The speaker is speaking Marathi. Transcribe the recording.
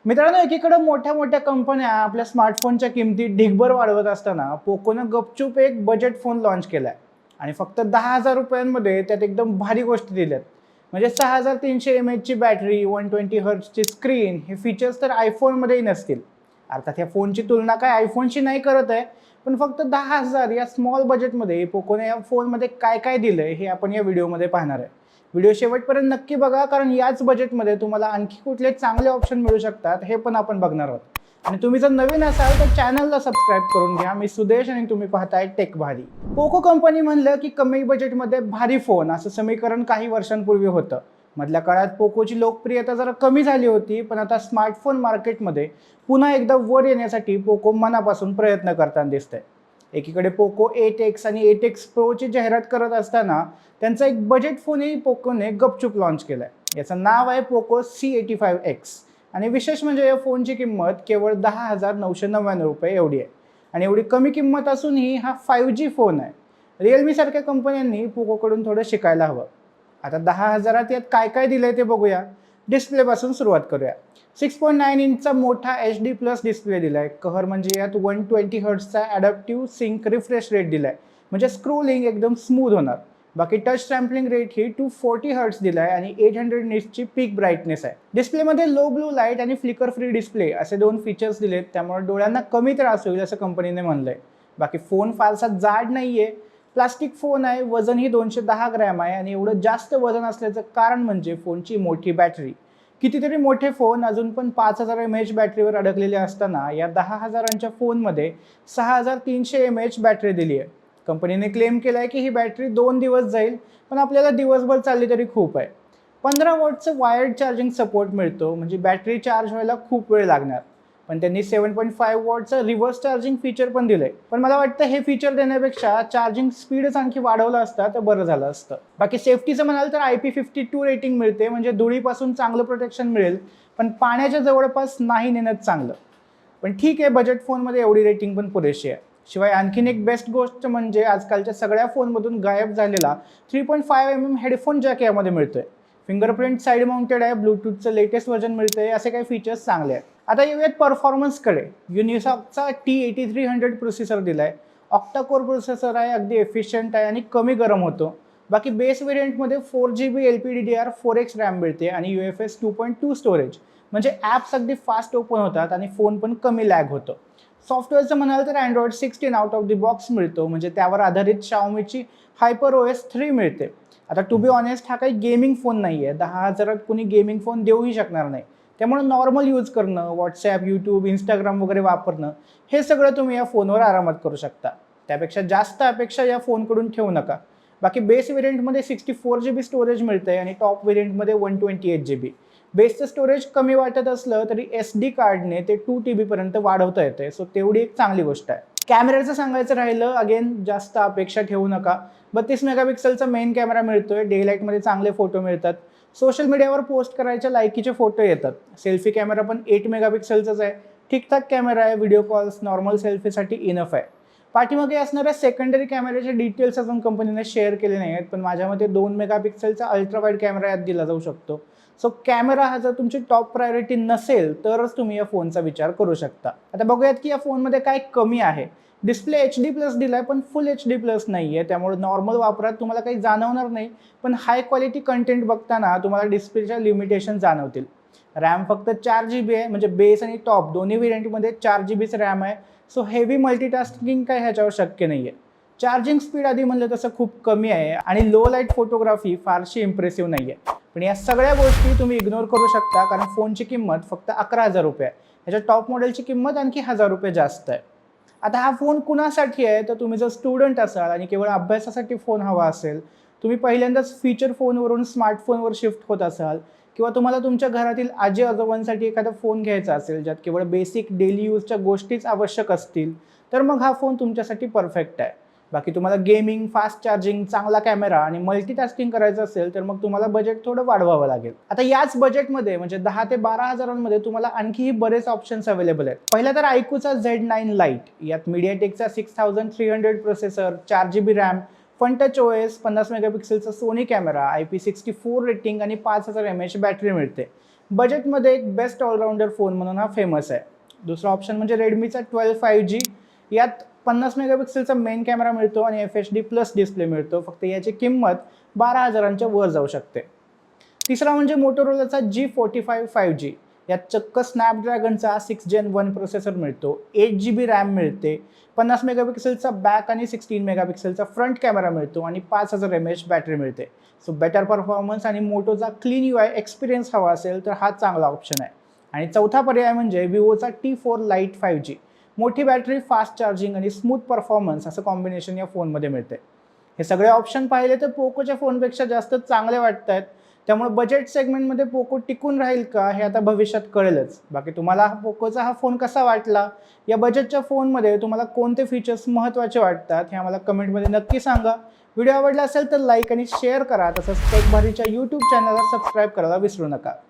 मित्रांनो, एकीकडे मोठ्या मोठ्या कंपन्या आपल्या स्मार्टफोनच्या किमती ढिगभर वाढवत असताना पोकोनं गपचूप एक बजेट फोन लॉन्च केलाय आणि फक्त 10,000 रुपयांमध्ये त्यात एकदम भारी गोष्टी दिल्यात. म्हणजे 6300 mAh ची बॅटरी, 120 हर्ट्झची स्क्रीन, हे फीचर्स तर आयफोनमध्येही नसतील. अर्थात या फोनची तुलना काय आयफोनशी नाही करत आहे, पण फक्त 10,000 या स्मॉल बजेटमध्ये पोकोने या फोनमध्ये काय काय दिलंय हे आपण या व्हिडिओमध्ये पाहणार आहे. व्हिडिओ शेवटपर्यंत नक्की बघा, कारण याच बजेटमध्ये तुम्हाला आणखी कुठले चांगले ऑप्शन मिळू शकतात हे पण आपण बघणार आहोत. आणि तुम्ही जर नवीन असाल तर चॅनलला सबस्क्राईब करून घ्या. मी सुदेश आणि तुम्ही पाहताय टेक भारी. पोको कंपनी म्हणलं की कमी बजेटमध्ये भारी फोन असं समीकरण काही वर्षांपूर्वी होतं. मधल्या काळात पोकोची लोकप्रियता जरा कमी झाली होती, पण आता स्मार्टफोन मार्केटमध्ये पुन्हा एकदा वर येण्यासाठी पोको मनापासून प्रयत्न करताना दिसतंय. एकीकडे पोको 8X आणि 8X प्रोची जाहिरात करत असताना त्यांचा एक बजेट फोनही पोकोने गपचूप लॉन्च केलाय. याचं नाव आहे पोको C85X आणि विशेष म्हणजे या फोनची किंमत केवळ 10,999 रुपये एवढी आहे. आणि एवढी कमी किंमत असूनही हा 5G फोन आहे. रिअलमी सारख्या कंपन्यांनी पोकोकडून थोडं शिकायला हवं. आता 10,000 यात काय काय दिलंय ते बघूया. डिस्प्लेपासून सुरुवात करूया. 6.9 इंचचा मोठा HD+ डिस्प्ले दिलाय. कहर म्हणजे यात 120 हर्ट्झचा ॲडॅप्टिव्ह सिंक रिफ्रेश रेट दिलाय, म्हणजे स्क्रोलिंग एकदम स्मूथ होणार. बाकी टच सॅम्पलिंग रेट ही 240 हर्ट्झ दिलाय आणि 800 निट्सची पीक ब्राईटनेस आहे. डिस्प्लेमध्ये लो ब्लू लाईट आणि फ्लिकर फ्री डिस्प्ले असे दोन फीचर्स दिलेत, त्यामुळे डोळ्यांना कमी त्रास होईल असं कंपनीने म्हणलंय. बाकी फोन फारसा जाड नाहीये, प्लास्टिक फोन आहे. वजनही 210 ग्रॅम आहे आणि एवढं जास्त वजन असल्याचं कारण म्हणजे फोनची मोठी बॅटरी. कितीतरी मोठे फोन अजून पण 5,000 mAh बॅटरीवर अडकलेले असताना या 10,000च्या फोनमध्ये 6,300 mAh बॅटरी दिली आहे. कंपनीने क्लेम केलं आहे की ही बॅटरी 2 दिवस जाईल, पण आपल्याला दिवसभर चालली तरी खूप आहे. 15 वॉटचं वायर्ड चार्जिंग सपोर्ट मिळतो, म्हणजे बॅटरी चार्ज व्हायला खूप वेळ लागणार. पण त्यांनी 7.5 वॉटचं रिव्हर्स चार्जिंग फीचर पण दिलंय. पण मला वाटतं हे फीचर देण्यापेक्षा चार्जिंग स्पीडच आणखी वाढवलं असतं तर बरं झालं असतं. बाकी सेफ्टीचं म्हणाल तर IP52 रेटिंग मिळते, म्हणजे धुळीपासून चांगलं प्रोटेक्शन मिळेल, पण पाण्याच्या जवळपास नाही नेणं चांगलं. पण ठीक आहे, बजेट फोनमध्ये एवढी रेटिंग पण पुरेशी आहे. शिवाय आणखीन एक बेस्ट गोष्ट म्हणजे आजकालच्या सगळ्या फोनमधून गायब झालेला 3.5 हेडफोन जॅक यामध्ये मिळतोय. फिंगरप्रिंट साईड माउंटेड आहे, ब्लूटूथचं लेटेस्ट व्हर्जन मिळतंय, असे काही फीचर्स चांगले आहेत. आता येऊयात परफॉर्मन्सकडे. युनिसॉकचा T8300 प्रोसेसर दिलाय. ऑक्टा कोर प्रोसेसर आहे, अगदी एफिशियंट आहे आणि कमी गरम होतो. बाकी बेस व्हेरियंटमध्ये 4GB LPDDR4X रॅम मिळते आणि UFS 2.2 स्टोरेज, म्हणजे ॲप्स अगदी फास्ट ओपन होतात आणि फोन पण कमी लॅग होतो. सॉफ्टवेअरचं म्हणाल तर Android 16 out of the box मिळतो, म्हणजे त्यावर आधारित Xiaomiची HyperOS 3 मिळते. आता टू बी ऑनेस्ट हा काही गेमिंग फोन नाही आहे. 10,000 कुणी गेमिंग फोन देऊही शकणार नाही. त्यामुळे नॉर्मल यूज करणं, व्हॉट्सॲप, यूट्यूब, इंस्टाग्राम वगैरे वापरणं, हे सगळं तुम्ही या फोनवर आरामात करू शकता. त्यापेक्षा जास्त अपेक्षा या फोनकडून ठेवू नका. बाकी बेस व्हेरियंटमध्ये 64GB स्टोरेज मिळतंय आणि टॉप व्हेरियंटमध्ये 128GB. बेसचं स्टोरेज कमी वाटत असलं तरी SD कार्डने ते 2TB पर्यंत वाढवता येते, सो तेवढी एक चांगली गोष्ट आहे. कॅमेऱ्याचं सांगायचं राहिलं, अगेन जास्त अपेक्षा ठेवू नका. 32 मेगापिक्सलचा मेन कॅमेरा मिळतोय, डे लाईटमध्ये चांगले फोटो मिळतात. सोशल मीडियावर पोस्ट करायच्या लायकीचे फोटो येतात. सेल्फी कॅमेरा पण 8 मेगापिक्सलचाच आहे. ठीकठाक कॅमेरा आहे, व्हिडिओ कॉल्स, नॉर्मल सेल्फीसाठी इनफ आहे. पाठीमागे असणाऱ्या सेकंडरी कॅमेऱ्याचे डिटेल्स अजून कंपनीने शेअर केले नाही आहेत, पण माझ्या मते 2 मेगापिक्सलचा अल्ट्रा वाईड कॅमेरा यात दिला जाऊ शकतो. सो कॅमेरा हा जर तुमची टॉप प्रायोरिटी नसेल तरच तुम्ही या फोनचा विचार करू शकता. आता बघूयात की या फोनमध्ये काय कमी आहे. डिस्प्ले HD+ दिलाय, पण फुल HD+ नाही आहे, त्यामुळे नॉर्मल वापरात तुम्हाला काही जाणवणार नाही, पण हाय क्वालिटी कंटेंट बघताना तुम्हाला डिस्प्लेच्या लिमिटेशन जाणवतील. रॅम फक्त 4GB आहे, म्हणजे बेस आणि टॉप दोन्ही व्हेरियंटमध्ये 4GBच रॅम आहे. सो हेवी मल्टीटास्किंग काय ह्याच्यावर शक्य नाही आहे. चार्जिंग स्पीड आधी म्हणलं तसं खूप कमी आहे आणि लो लाईट फोटोग्राफी फारशी इम्प्रेसिव्ह नाही आहे. पण या सगळ्या गोष्टी तुम्ही इग्नोर करू शकता, कारण फोनची किंमत फक्त 11,000 रुपये आहे. ह्याच्या टॉप मॉडेलची किंमत आणखी 1,000 रुपये जास्त आहे. आता हा फोन कुणासाठी आहे, तर तुम्ही जर स्टुडंट असाल आणि केवळ अभ्यासासाठी फोन हवा असेल, तुम्ही पहिल्यांदाच फीचर फोनवरून स्मार्टफोनवर शिफ्ट होत असाल, किंवा तुम्हाला तुमच्या घरातील आजी आजोबांसाठी एखादा फोन घ्यायचा असेल ज्यात केवळ बेसिक डेली यूजच्या गोष्टीच आवश्यक असतील, तर मग हा फोन तुमच्यासाठी परफेक्ट आहे. बाकी तुम्हाला गेमिंग, फास्ट चार्जिंग, चांगला कॅमेरा आणि मल्टीटास्किंग करायचं असेल तर मग तुम्हाला बजेट थोडं वाढवावं लागेल. आता याच बजेटमध्ये म्हणजे 10 ते 12,000 तुम्हाला आणखीही बरेच ऑप्शन्स अवेलेबल आहेत. पहिला तर iQOOचा Z9 Lite. यात MediaTekचा 6300 processor, 4GB RAM, fun touch OS, 50 मेगापिक्सलचा सोनी कॅमेरा, IP64 रेटिंग आणि 5,000 mAh बॅटरी मिळते. बजेटमध्ये एक बेस्ट ऑलराऊंडर फोन म्हणून हा फेमस आहे. दुसरा ऑप्शन म्हणजे रेडमीचा 12 5G. यात 50 मेगापिक्सेलचा मेन कॅमेरा मिळतो आणि FHD प्लस डिस्प्ले मिळतो. फक्त याची किंमत 12,000च्या वर जाऊ शकते. तिसरा म्हणजे मोटोरोलाचा G45 5G. यात चक्क स्नॅपड्रॅगनचा 6 Gen 1 प्रोसेसर मिळतो, 8GB रॅम मिळते, 50 मेगापिक्सेलचा बॅक आणि 16 मेगापिक्सेलचा फ्रंट कॅमेरा मिळतो आणि 5000 mAh बॅटरी मिळते. सो बेटर परफॉर्मन्स आणि मोटोचा क्लीन UI एक्सपिरियन्स हवा असेल तर हा चांगला ऑप्शन आहे. आणि चौथा पर्याय म्हणजे विवोचा T4 Lite 5G. मोठी बॅटरी, फास्ट चार्जिंग आणि स्मूथ परफॉर्मन्स असं कॉम्बिनेशन या फोनमध्ये मिळते. हे सगळे ऑप्शन पाहिले तर पोकोच्या फोनपेक्षा जास्त चांगले वाटत आहेत. त्यामुळे बजेट सेगमेंटमध्ये पोको टिकून राहील का हे आता भविष्यात कळेलच. बाकी तुम्हाला पोकोचा हा फोन कसा वाटला, या बजेटच्या फोनमध्ये तुम्हाला कोणते फीचर्स महत्त्वाचे वाटतात हे आम्हाला कमेंटमध्ये नक्की सांगा. व्हिडिओ आवडला असेल तर लाईक आणि शेअर करा. तसंच टेक भारीच्या यूट्यूब चॅनलला सबस्क्राईब करायला विसरू नका.